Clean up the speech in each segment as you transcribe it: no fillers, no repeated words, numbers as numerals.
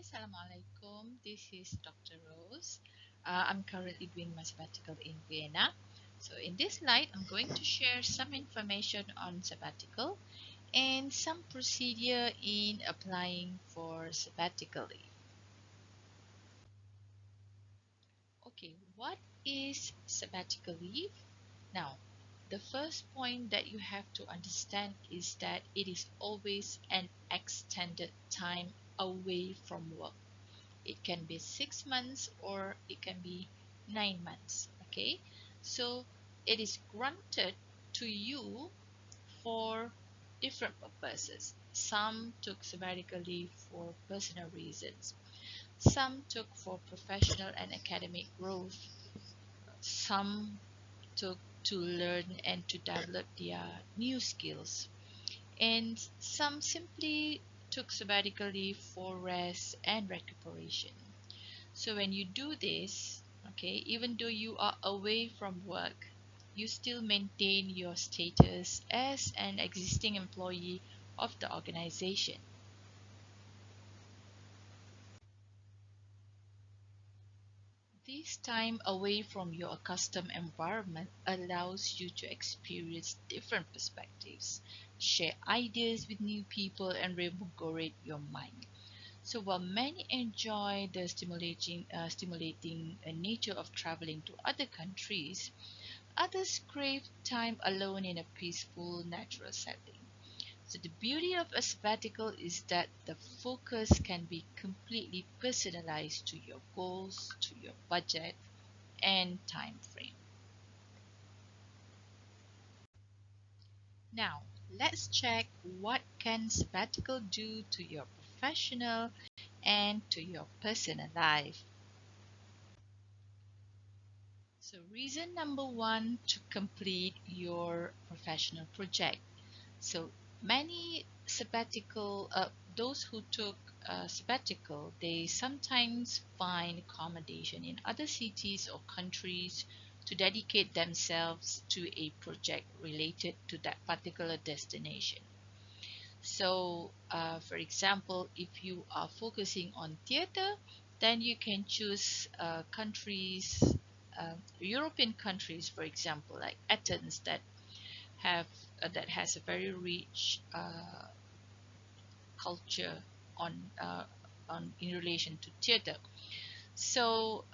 Assalamualaikum. This is Dr. Rose. I'm currently doing my sabbatical in Vienna. So, in this slide, I'm going to share some information on sabbatical and some procedure in applying for sabbatical leave. Okay, what is sabbatical leave? Now, the first point that you have to understand is that it is always an extended time away from work. It can be 6 months or it can be 9 months. Okay, so it is granted to you for different purposes. Some took sabbatical leave for personal reasons, some took for professional and academic growth, some took to learn and to develop their new skills, and some simply took sabbatical leave for rest and recuperation. So when you do this, okay, even though you are away from work, you still maintain your status as an existing employee of the organization. This time away from your accustomed environment allows you to experience different perspectives, share ideas with new people, and revigorate your mind. So while many enjoy the stimulating nature of traveling to other countries, others crave time alone in a peaceful, natural setting. So the beauty of a sabbatical is that the focus can be completely personalized to your goals, to your budget, and time frame. Now, let's check what can sabbatical do to your professional and to your personal life. So, reason number one to complete your professional project. So, many those who took sabbatical, they sometimes find accommodation in other cities or countries to dedicate themselves to a project related to that particular destination. So, for example, if you are focusing on theater, then you can choose European countries, for example, like Athens, have that has a very rich culture on in relation to theater. So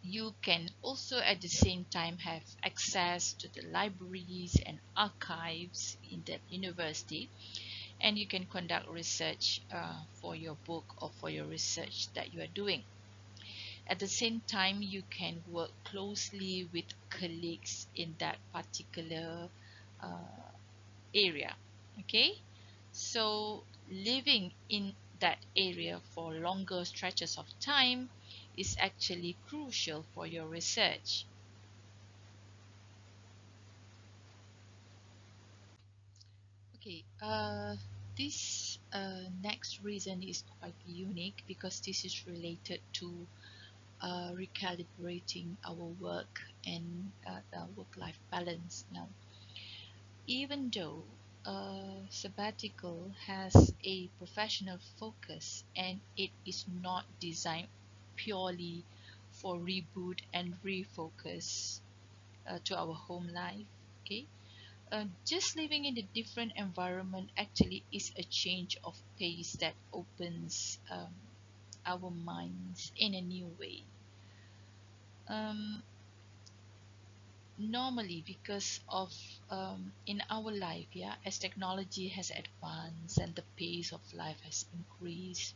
you can also at the same time have access to the libraries and archives in that university, and you can conduct research for your book or for your research that you are doing. At the same time, you can work closely with colleagues in that particular uh, area. Okay, so living in that area for longer stretches of time is actually crucial for your research. Okay, this next reason is quite unique because this is related to recalibrating our work and the work-life balance. Now, even though sabbatical has a professional focus and it is not designed purely for reboot and refocus to our home life, okay, just living in a different environment actually is a change of pace that opens our minds in a new way. Um, Normally, because of in our life, yeah, as technology has advanced and the pace of life has increased,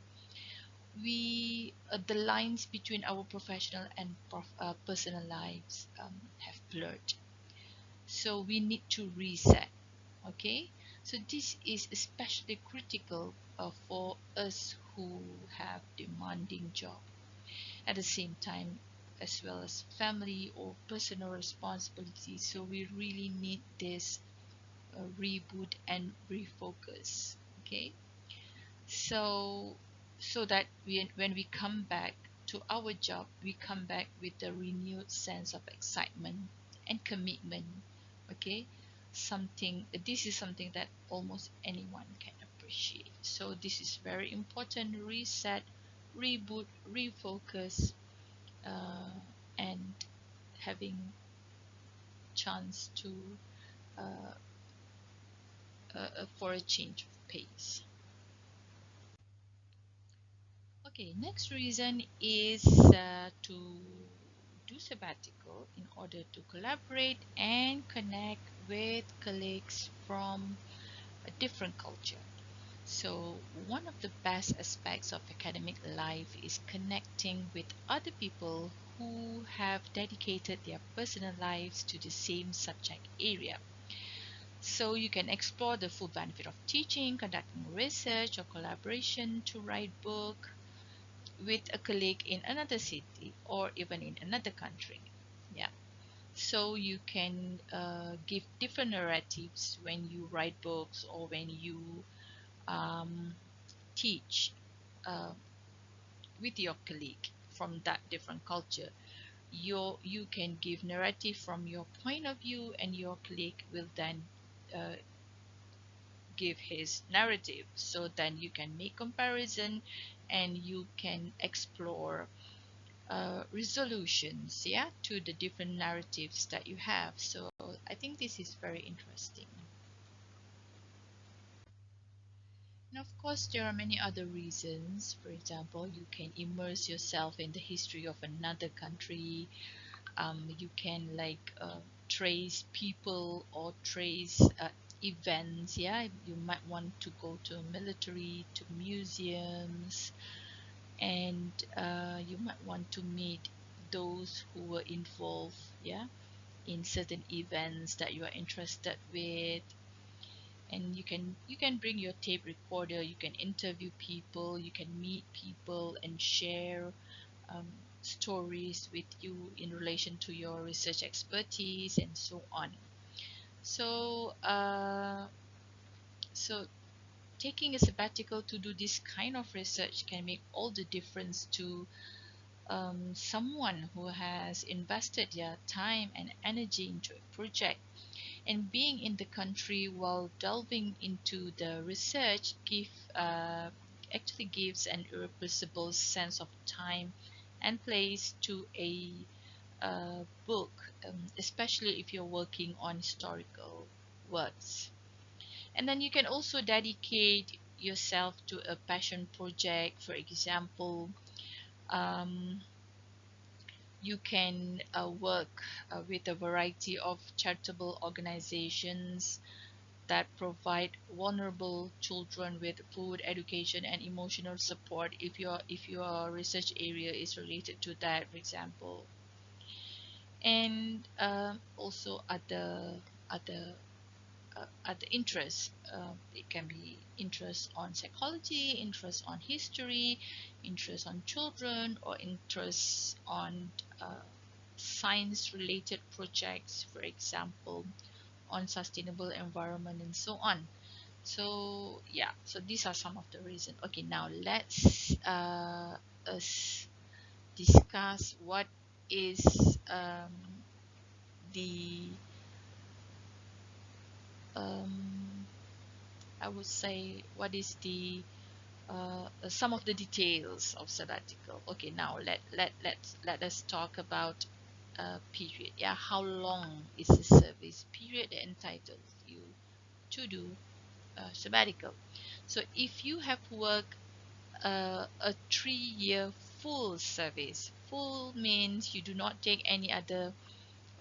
we the lines between our professional and personal lives have blurred. So we need to reset. Okay, so this is especially critical for us who have demanding job at the same time, as well as family or personal responsibilities. So we really need this reboot and refocus. Okay, so that when we come back to our job, we come back with a renewed sense of excitement and commitment. Okay, something this is something that almost anyone can appreciate. So this is very important. Reset, reboot, refocus, and having chance to uh, for a change of pace. Okay, next reason is to do sabbatical in order to collaborate and connect with colleagues from a different culture. So, one of the best aspects of academic life is connecting with other people who have dedicated their personal lives to the same subject area. So, you can explore the full benefit of teaching, conducting research, or collaboration to write book with a colleague in another city or even in another country. Yeah. So you can give different narratives when you write books or when you um, teach uh, with your colleague from that different culture. You can give narrative from your point of view, and your colleague will then uh, give his narrative. So then you can make comparison, and you can explore resolutions, yeah, to the different narratives that you have. So I think this is very interesting. And of course, there are many other reasons. For example, you can immerse yourself in the history of another country. You can like trace people or trace events. Yeah, you might want to go to a military, to museums, and you might want to meet those who were involved. Yeah, in certain events that you are interested with, and you can bring your tape recorder, you can interview people, you can meet people and share um, stories with you in relation to your research expertise and so on. So taking a sabbatical to do this kind of research can make all the difference to someone who has invested their time and energy into a project. And being in the country while delving into the research actually gives an irreplaceable sense of time and place to a book, especially if you're working on historical works. And then you can also dedicate yourself to a passion project. For example, um, you can work with a variety of charitable organizations that provide vulnerable children with food, education, and emotional support if your research area is related to that, for example. And also other other interests. It can be interest on psychology, interest on history, interest on children, or interest on science related projects, for example, on sustainable environment and so on. So yeah, so these are some of the reasons. Okay, now let's us discuss what is the um, I would say what is the some of the details of sabbatical. Okay, now let us talk about period. Yeah, how long is the service period that entitles you to do sabbatical? So if you have worked a 3 year full service, full means you do not take any other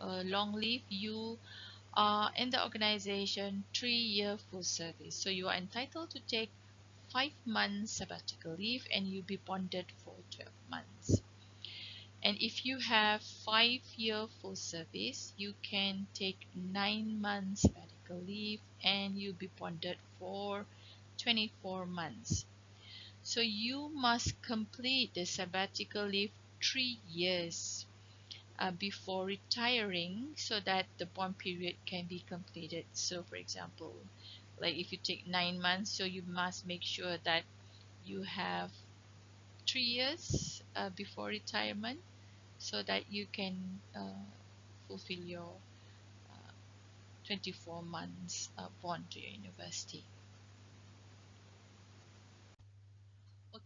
long leave. You are in the organization 3 year full service, so you are entitled to take 5 months sabbatical leave, and you'll be bonded for 12 months. And if you have 5 year full service, you can take 9 months sabbatical leave, and you'll be bonded for 24 months. So you must complete the sabbatical leave 3 years before retiring, so that the bond period can be completed. So, for example, like if you take 9 months, so you must make sure that you have 3 years before retirement, so that you can fulfill your uh, 24 months bond to your university.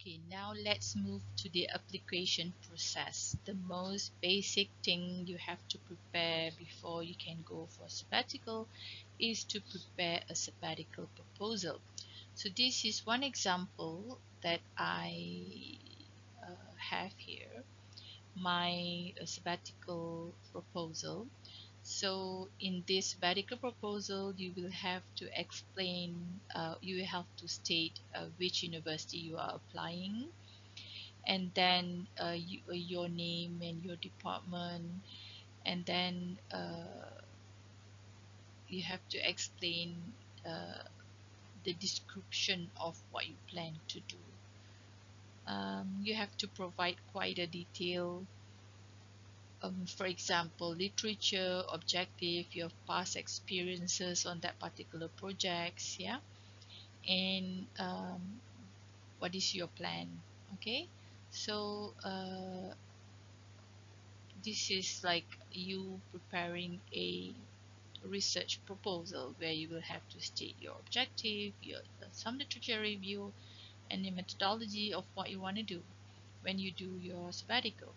Okay, now let's move to the application process. The most basic thing you have to prepare before you can go for sabbatical is to prepare a sabbatical proposal. So this is one example that I have here, my sabbatical proposal. So in this sabbatical proposal, you will have to explain, you will have to state which university you are applying, and then your name and your department, and then you have to explain uh, the description of what you plan to do. You have to provide quite a detail, for example, literature, objective, your past experiences on that particular projects, yeah, and what is your plan, okay? So this is like you preparing a research proposal where you will have to state your objective, your some literature review, and the methodology of what you want to do when you do your sabbatical.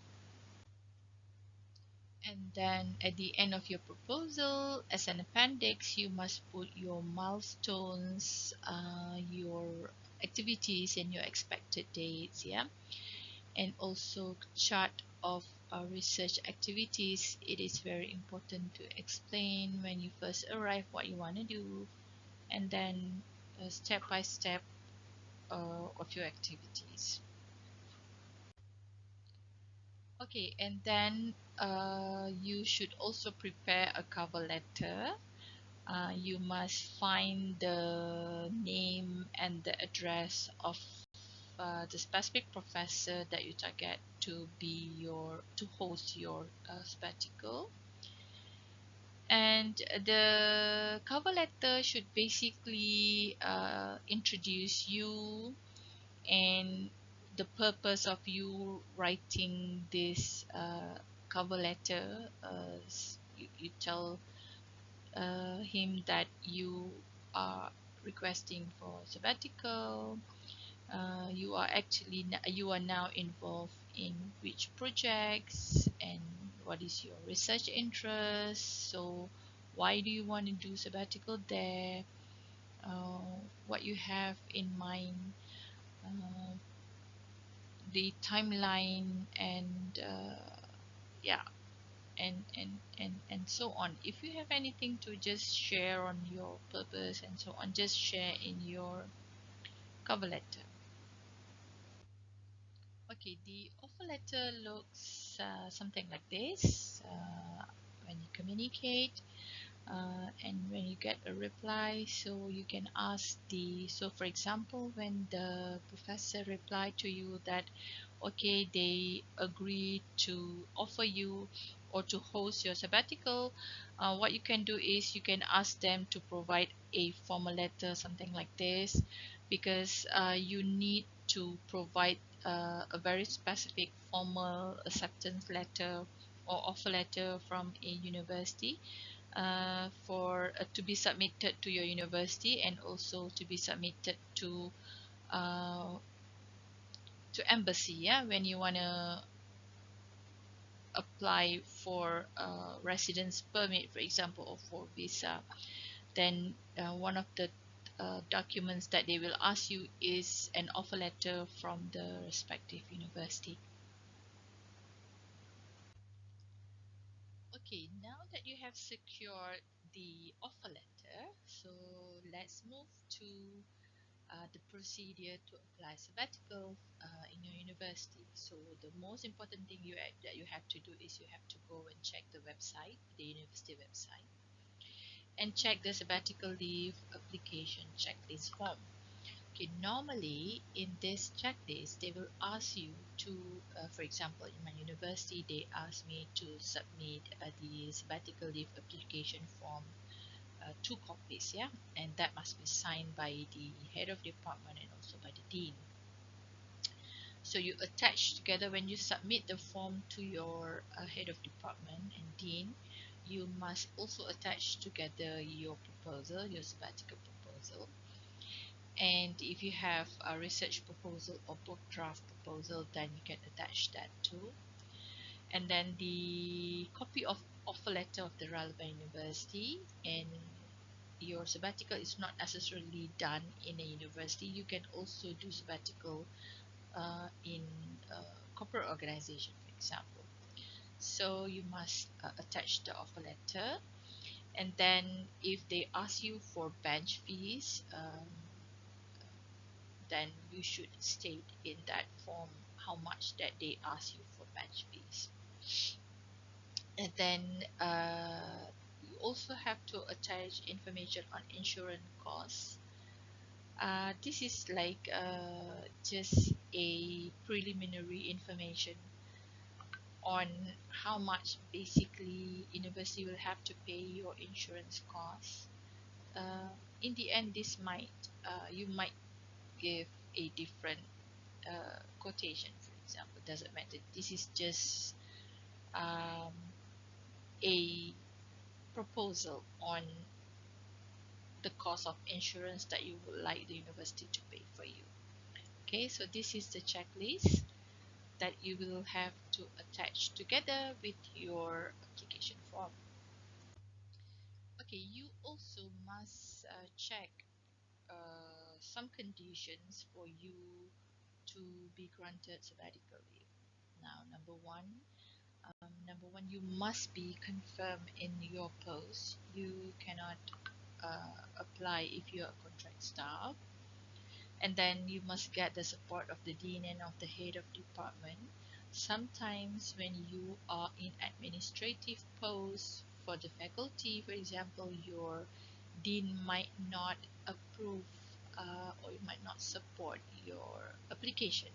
And then at the end of your proposal, as an appendix, you must put your milestones, your activities, and your expected dates, yeah, and also chart of research activities. It is very important to explain when you first arrive what you want to do, and then step by step of your activities. Okay, and then you should also prepare a cover letter. You must find the name and the address of the specific professor that you target to be your to host your sabbatical. And the cover letter should basically introduce you and the purpose of you writing this cover letter. You tell him that you are requesting for sabbatical. You are actually you are now involved in which projects and what is your research interest. So why do you want to do sabbatical there? What you have in mind, uh, the timeline, and yeah, and so on. If you have anything to just share on your purpose and so on, just share in your cover letter. Okay, the offer letter looks something like this. When you communicate, and when you get a reply, so you can ask the, so for example, when the professor replied to you that okay, they agree to offer you or to host your sabbatical, what you can do is you can ask them to provide a formal letter, something like this, because you need to provide a very specific formal acceptance letter or offer letter from a university, for to be submitted to your university, and also to be submitted uh, to embassy, yeah, when you want to apply for residence permit, for example, or for visa. Then one of the documents that they will ask you is an offer letter from the respective university. Okay, now that you have secured the offer letter, so let's move to the procedure to apply sabbatical in your university. So the most important thing that you have to do is you have to go and check the website, the university website, and check the sabbatical leave application checklist form. Okay, normally in this checklist, they will ask you to, for example, in my university, they asked me to submit the sabbatical leave application form, 2 copies, yeah, and that must be signed by the head of department and also by the dean. So you attach together when you submit the form to your head of department and dean, you must also attach together your proposal, your sabbatical proposal. And if you have a research proposal or book draft proposal, then you can attach that too. And then the copy of offer letter of the relevant university. And your sabbatical is not necessarily done in a university. You can also do sabbatical in a corporate organization, for example. So you must attach the offer letter. And then if they ask you for bench fees, then you should state in that form how much that they ask you for bench fees. And then you also have to attach information on insurance costs. This is like just a preliminary information on how much basically university will have to pay your insurance costs. In the end, this might you might give a different quotation, for example. Doesn't matter. This is just um, a proposal on the cost of insurance that you would like the university to pay for you. Okay, so this is the checklist that you will have to attach together with your application form. Okay, you also must check some conditions for you to be granted sabbatical leave. Now, number one, you must be confirmed in your post. You cannot apply if you're a contract staff. And then you must get the support of the dean and of the head of department. Sometimes when you are in administrative posts for the faculty, for example, your dean might not approve or you might not support your application.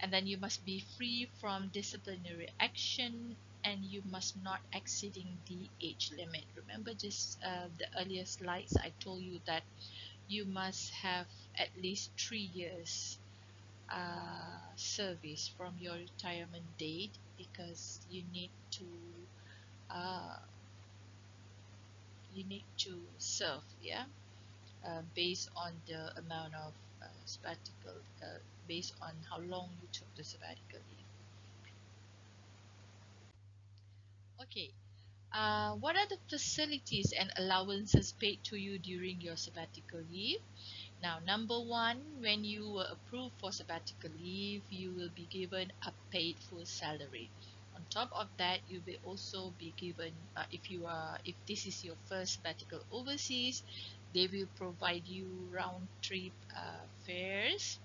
And then you must be free from disciplinary action, and you must not exceeding the age limit. Remember just the earlier slides I told you that you must have at least 3 years service from your retirement date, because uh, you need to serve, yeah, based on the amount of sabbatical, based on how long you took the sabbatical leave. Okay, what are the facilities and allowances paid to you during your sabbatical leave? Now, number one, when you were approved for sabbatical leave, you will be given a paid full salary. On top of that, you will also be given, if this is your first sabbatical overseas, they will provide you round trip fares,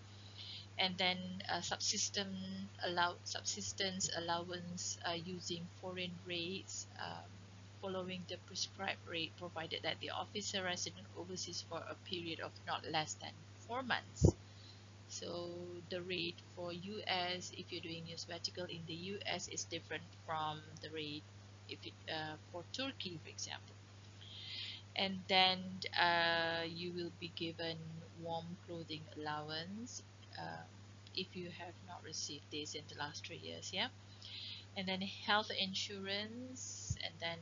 and then subsistence allowance using foreign rates, following the prescribed rate, provided that the officer resident overseas for a period of not less than 4 months. So the rate for US, if you're doing your sabbatical in the US, is different from the rate for Turkey, for example. And then you will be given warm clothing allowance if you have not received this in the last 3 years, yeah. And then health insurance, and then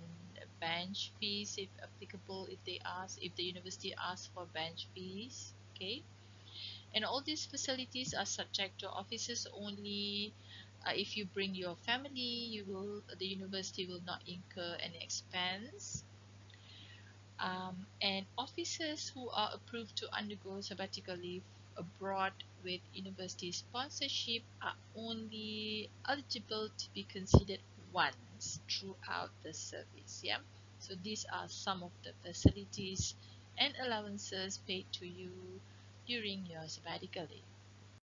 bench fees if applicable, if the university asks for bench fees. Okay, and all these facilities are subject to officers only. If you bring your family, the university will not incur any expense. And officers who are approved to undergo sabbatical leave abroad with university sponsorship are only eligible to be considered once throughout the service. Yeah, so these are some of the facilities and allowances paid to you during your sabbatical leave.